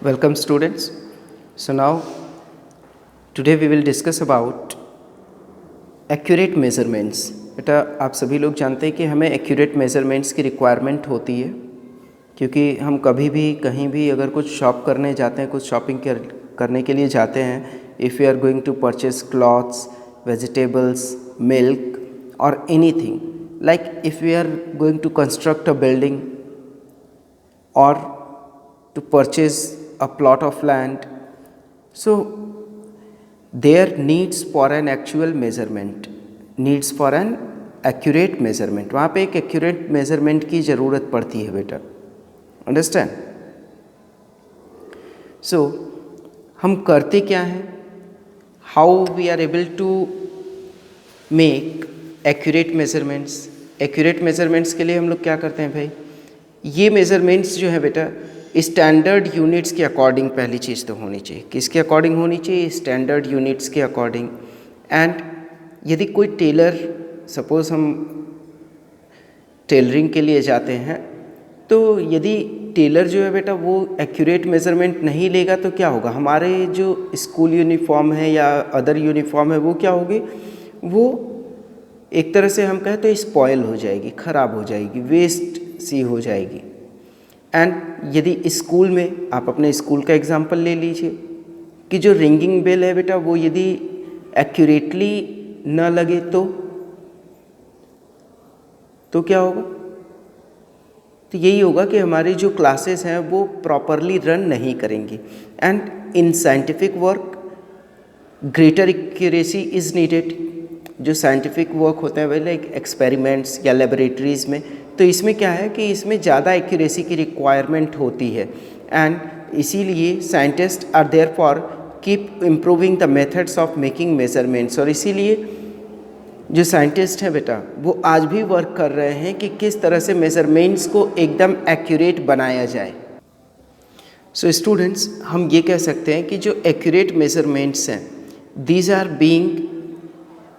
Welcome students. So now today we will discuss about accurate measurements. बेटा आप सभी लोग जानते हैं कि हमें accurate measurements की requirement होती है क्योंकि हम कभी भी कहीं भी अगर कुछ शॉप करने जाते हैं, कुछ शॉपिंग करने के लिए जाते हैं, if we are going to purchase clothes, vegetables, milk or anything, like if we are going to construct a building or to purchase a plot of land, so there needs for an actual measurement, needs for an accurate measurement. वहाँ पे एक accurate measurement की ज़रूरत पड़ती है बेटा. Understand? सो हम करते क्या हैं, how we are able to make accurate measurements. Accurate measurements के लिए हम लोग क्या करते हैं भाई, ये मेजरमेंट्स जो है बेटा स्टैंडर्ड यूनिट्स के अकॉर्डिंग पहली चीज़ तो होनी चाहिए. किसके अकॉर्डिंग होनी चाहिए? स्टैंडर्ड यूनिट्स के अकॉर्डिंग. एंड यदि कोई टेलर, सपोज़ हम टेलरिंग के लिए जाते हैं, तो यदि टेलर जो है बेटा वो एक्यूरेट मेज़रमेंट नहीं लेगा तो क्या होगा, हमारे जो स्कूल यूनिफॉर्म है या अदर यूनिफॉर्म है वो क्या होगी, वो एक तरह से हम कहें तो स्पॉइल हो जाएगी, ख़राब हो जाएगी, वेस्ट सी हो जाएगी. एंड यदि स्कूल में, आप अपने स्कूल का एग्जांपल ले लीजिए कि जो रिंगिंग बेल है बेटा वो यदि एक्यूरेटली न लगे तो क्या होगा, तो यही होगा कि हमारी जो क्लासेस हैं वो प्रॉपरली रन नहीं करेंगी. And in scientific work greater accuracy is needed. जो साइंटिफिक वर्क होते हैं लाइक एक्सपेरिमेंट्स या लेबोरेटरीज़ में, तो इसमें क्या है कि इसमें ज़्यादा एक्यूरेसी की रिक्वायरमेंट होती है. एंड इसीलिए scientist are there for keep improving the methods of making measurements. और इसीलिए जो साइंटिस्ट हैं बेटा वो आज भी वर्क कर रहे हैं कि किस तरह से मेजरमेंट्स को एकदम एक्यूरेट बनाया जाए. सो स्टूडेंट्स, हम ये कह सकते हैं कि जो एक्यूरेट मेजरमेंट्स हैं, these are being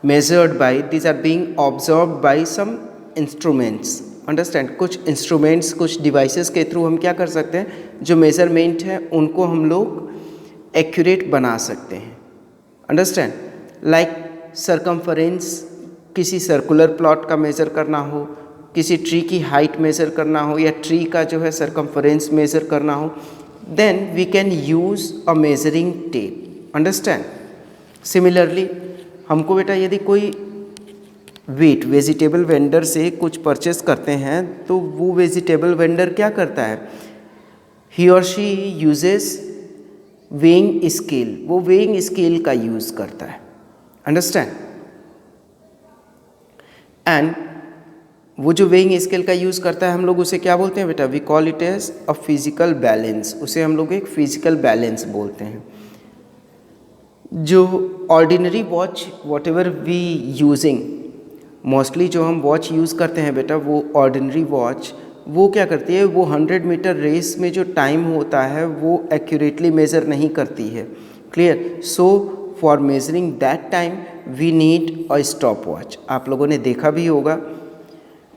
measured by, these are being observed by some instruments. Understand? कुछ इंस्ट्रूमेंट्स, कुछ डिवाइसेस के थ्रू हम क्या कर सकते हैं, जो मेजरमेंट है उनको हम लोग एक्यूरेट बना सकते हैं. अंडरस्टैंड? लाइक सरकमफरेंस, किसी सर्कुलर प्लॉट का मेज़र करना हो, किसी ट्री की हाइट मेज़र करना हो या ट्री का जो है सरकमफरेंस मेज़र करना हो, then we can use a measuring tape. Understand? Similarly हमको बेटा यदि कोई वेजिटेबल वेंडर से कुछ परचेस करते हैं तो वो वेजिटेबल वेंडर क्या करता है, ही और शी यूजेस वेइंग स्केल. वो वेइंग स्केल का यूज़ करता है. अंडरस्टैंड? एंड वो जो वेइंग स्केल का यूज़ करता है हम लोग उसे क्या बोलते हैं बेटा, we call it as a physical balance. उसे हम लोग एक फिजिकल बैलेंस बोलते हैं. जो ordinary watch whatever we using, mostly जो हम वॉच यूज़ करते हैं बेटा वो ऑर्डिनरी वॉच वो क्या करती है, वो 100 मीटर रेस में जो टाइम होता है वो एक्यूरेटली मेज़र नहीं करती है. Clear? So for measuring that time we need a stopwatch. आप लोगों ने देखा भी होगा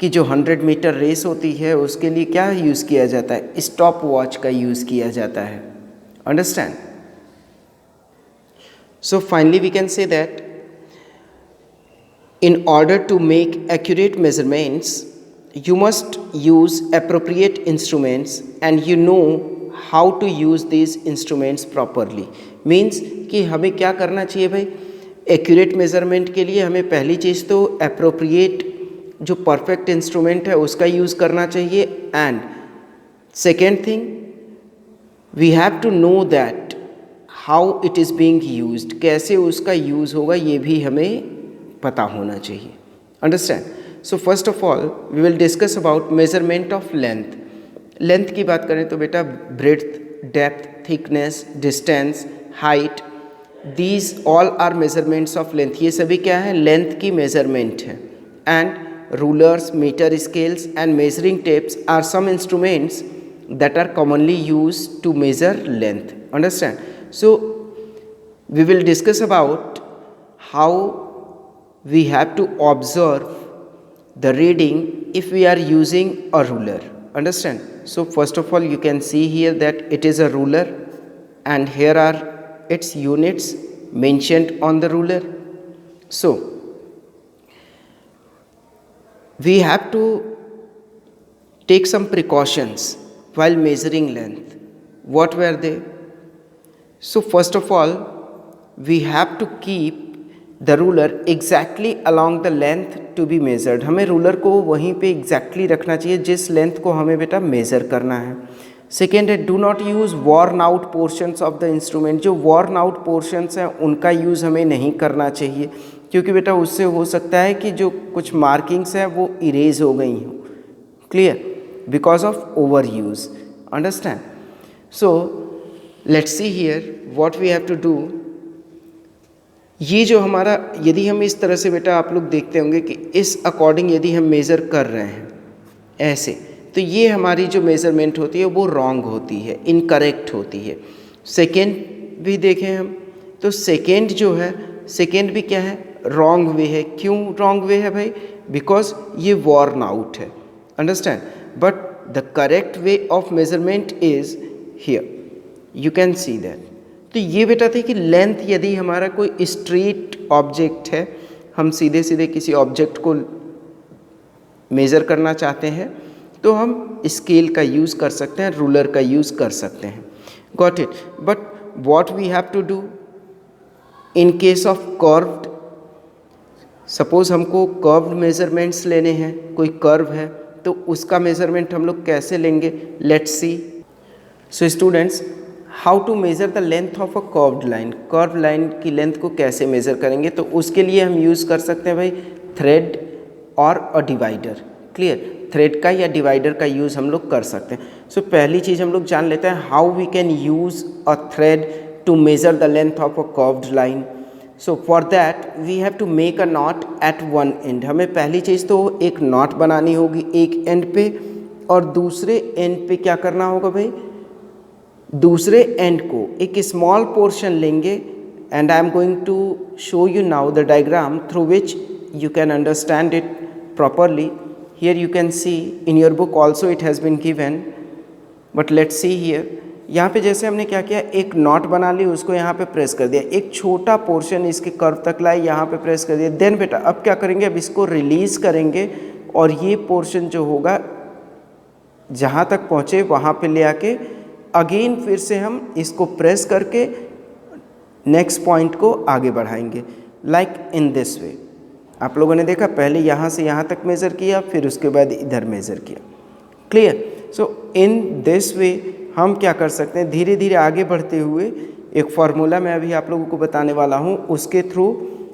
कि जो 100 मीटर रेस होती है उसके लिए क्या यूज़ किया जाता है, स्टॉप वॉच का यूज़ किया जाता है. Understand? So finally we can say that in order to make accurate measurements you must use appropriate instruments and you know how to use these instruments properly. Means कि हमें क्या करना चाहिए भाई, accurate measurement के लिए हमें पहली चीज़ तो appropriate जो perfect instrument है उसका यूज़ करना चाहिए. and second thing we have to know that how it is being used, कैसे उसका यूज़ होगा ये भी हमें पता होना चाहिए. Understand? So first of all we will discuss about measurement of length. Length की बात करें तो बेटा breadth, depth, thickness, distance, height, these all are measurements of length. ये सभी क्या है, लेंथ की मेजरमेंट है. And rulers, metre scales and measuring tapes are some instruments that are commonly used to measure length. Understand? So we will discuss about how we have to observe the reading if we are using a ruler. Understand? So first of all you can see here that it is a ruler. and here are its units mentioned on the ruler. So we have to take some precautions while measuring length. What were they? So first of all, we have to keep the ruler exactly along the length to be measured. हमें ruler को वहीं पे exactly रखना चाहिए जिस length को हमें बेटा मेज़र करना है. सेकेंड है, do not use worn out portions of the instrument. जो वॉर्न आउट पोर्शंस हैं उनका यूज़ हमें नहीं करना चाहिए, क्योंकि बेटा उससे हो सकता है कि जो कुछ मार्किंग्स हैं वो इरेज हो गई हों. Clear? Because of overuse. Understand? So let's see here what we have to do. ये जो हमारा, यदि हम इस तरह से बेटा आप लोग देखते होंगे कि इस अकॉर्डिंग यदि हम मेज़र कर रहे हैं ऐसे, तो ये हमारी जो मेज़रमेंट होती है वो रॉन्ग होती है, इनकरेक्ट होती है. सेकेंड भी देखें हम, तो सेकेंड जो है, सेकेंड भी क्या है, रॉन्ग वे है. क्यों रॉन्ग वे है भाई? बिकॉज ये वॉर्न आउट है. Understand? But the correct way of measurement is here, you can see that. तो ये बेटा थे कि लेंथ, यदि हमारा कोई स्ट्रेट ऑब्जेक्ट है, हम सीधे सीधे किसी ऑब्जेक्ट को मेज़र करना चाहते हैं, तो हम स्केल का यूज़ कर सकते हैं, रूलर का यूज़ कर सकते हैं. Got it? But what we have to do in case of curved. Suppose हमको कर्व्ड मेजरमेंट्स लेने हैं, कोई कर्व है तो उसका मेजरमेंट हम लोग कैसे लेंगे? Let's see. So students, how to measure the length of a curved line. Curve line की लेंथ को कैसे मेज़र करेंगे? तो उसके लिए हम यूज़ कर सकते हैं भाई थ्रेड और अ डिवाइडर. क्लियर? थ्रेड का या डिवाइडर का यूज़ हम लोग कर सकते हैं. सो पहली चीज़ हम लोग जान लेते हैं how we can use a thread to measure the length of a curved line. So for that we have to make a knot at one end. हमें पहली चीज़ तो एक नॉट बनानी होगी एक एंड पे, और दूसरे एंड पे क्या करना होगा भाई? दूसरे एंड को एक स्मॉल पोर्शन लेंगे, and I am going to show you now the diagram through which you can understand it properly. Here you can see in your book also it has been given, but let's see here. यहाँ पे जैसे हमने क्या किया, एक not बना ली, उसको यहाँ पे प्रेस कर दिया, एक छोटा पोर्शन इसके कर्व तक लाए, यहाँ पे प्रेस कर दिया. देन बेटा अब क्या करेंगे, अब इसको रिलीज़ करेंगे और ये पोर्शन जो होगा जहाँ तक पहुँचे वहाँ पे ले आके अगेन फिर से हम इसको प्रेस करके नेक्स्ट पॉइंट को आगे बढ़ाएंगे. Like in this way. आप लोगों ने देखा, पहले यहाँ से यहाँ तक मेज़र किया, फिर उसके बाद इधर मेज़र किया. Clear? So in this way हम क्या कर सकते हैं, धीरे धीरे आगे बढ़ते हुए एक फार्मूला मैं अभी आप लोगों को बताने वाला हूँ, उसके थ्रू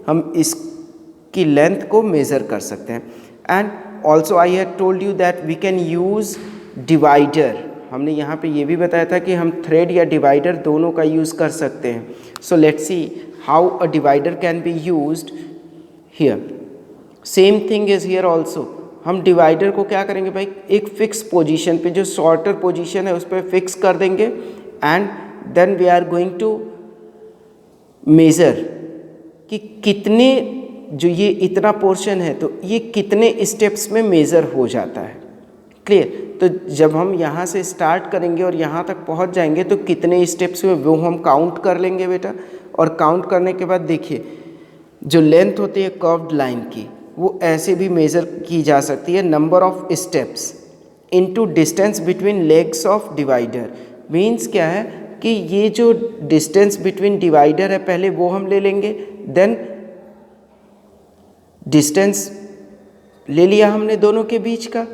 हम इसकी लेंथ को मेज़र कर सकते हैं. And also I have told you that we can use divider. हमने यहाँ पे ये भी बताया था कि हम थ्रेड या डिवाइडर दोनों का यूज़ कर सकते हैं. सो let's see how a divider can be used here. Same thing is here also. हम डिवाइडर को क्या करेंगे भाई, एक फिक्स पोजीशन पे, जो शॉर्टर पोजीशन है उस पर फिक्स कर देंगे, and then we are going to measure कि कितने, जो ये इतना पोर्शन है तो ये कितने स्टेप्स में मेज़र हो जाता है. क्लियर? तो जब हम यहाँ से स्टार्ट करेंगे और यहाँ तक पहुँच जाएंगे तो कितने स्टेप्स हुए वो हम काउंट कर लेंगे बेटा. और काउंट करने के बाद देखिए, जो लेंथ होती है कर्व्ड लाइन की वो ऐसे भी मेज़र की जा सकती है, number of steps into distance between legs of divider. Means क्या है कि ये जो डिस्टेंस बिटवीन डिवाइडर है पहले वो हम ले लेंगे, देन डिस्टेंस ले लिया हमने दोनों के बीच का,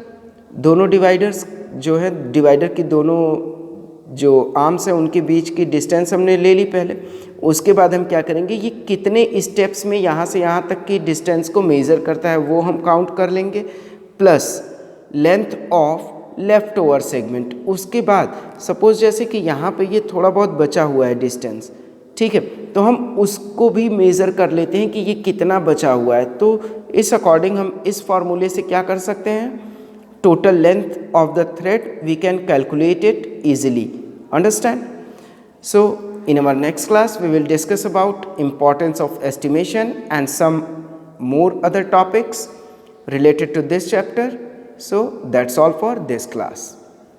दोनों डिवाइडर्स जो है, डिवाइडर की दोनों जो आर्म्स हैं उनके बीच की डिस्टेंस हमने ले ली पहले. उसके बाद हम क्या करेंगे, ये कितने स्टेप्स में यहाँ से यहाँ तक की डिस्टेंस को मेज़र करता है वो हम काउंट कर लेंगे, plus length of left over segment. उसके बाद सपोज जैसे कि यहाँ पे ये थोड़ा बहुत बचा हुआ है डिस्टेंस, ठीक है, तो हम उसको भी मेज़र कर लेते हैं कि ये कितना बचा हुआ है. तो इस अकॉर्डिंग हम इस फॉर्मूले से क्या कर सकते हैं, total length of the thread we can calculate it easily. Understand? So in our next class we will discuss about importance of estimation and some more other topics related to this chapter. So that's all for this class.